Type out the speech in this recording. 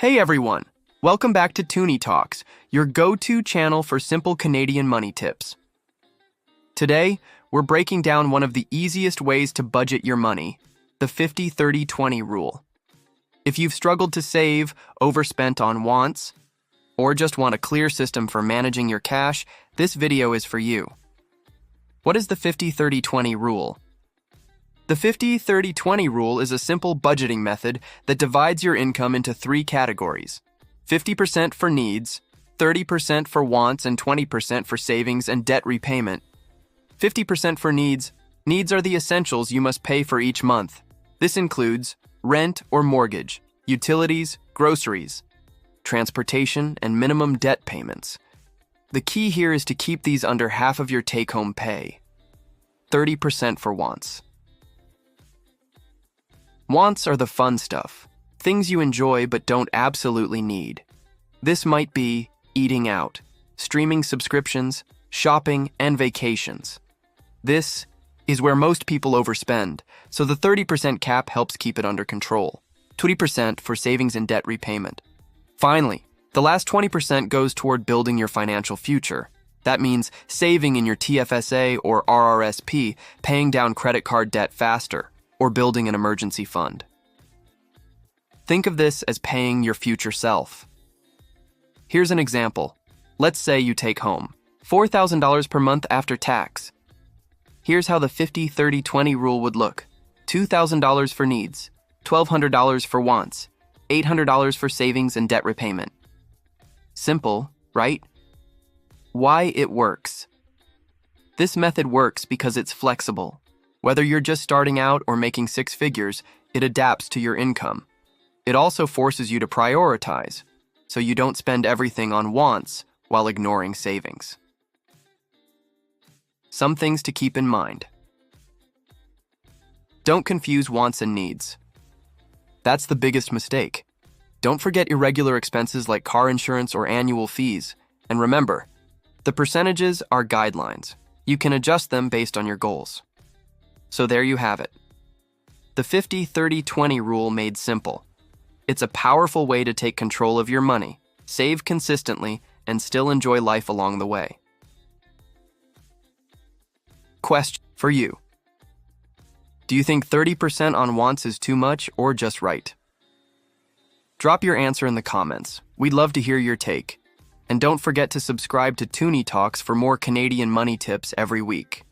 Hey everyone! Welcome back to Toonie Talks, your go-to channel for simple Canadian money tips. Today, we're breaking down one of the easiest ways to budget your money, the 50-30-20 rule. If you've struggled to save, overspent on wants, or just want a clear system for managing your cash, this video is for you. What is the 50-30-20 rule? The 50-30-20 rule is a simple budgeting method that divides your income into three categories: 50% for needs, 30% for wants, and 20% for savings and debt repayment. 50% for needs. Needs are the essentials you must pay for each month. This includes rent or mortgage, utilities, groceries, transportation, and minimum debt payments. The key here is to keep these under half of your take-home pay. 30% for wants. Wants are the fun stuff, things you enjoy but don't absolutely need. This might be eating out, streaming subscriptions, shopping, and vacations. This is where most people overspend, so the 30% cap helps keep it under control. 20% for savings and debt repayment. Finally, the last 20% goes toward building your financial future. That means saving in your TFSA or RRSP, paying down credit card debt faster, or building an emergency fund. Think of this as paying your future self. Here's an example. Let's say you take home $4,000 per month after tax. Here's how the 50-30-20 rule would look. $2,000 for needs, $1,200 for wants, $800 for savings and debt repayment. Simple, right? Why it works? This method works because it's flexible. Whether you're just starting out or making six figures, it adapts to your income. It also forces you to prioritize, so you don't spend everything on wants while ignoring savings. Some things to keep in mind. Don't confuse wants and needs. That's the biggest mistake. Don't forget irregular expenses like car insurance or annual fees. And remember, the percentages are guidelines. You can adjust them based on your goals. So there you have it. The 50-30-20 rule made simple. It's a powerful way to take control of your money, save consistently, and still enjoy life along the way. Question for you. Do you think 30% on wants is too much or just right? Drop your answer in the comments. We'd love to hear your take. And don't forget to subscribe to Toonie Talks for more Canadian money tips every week.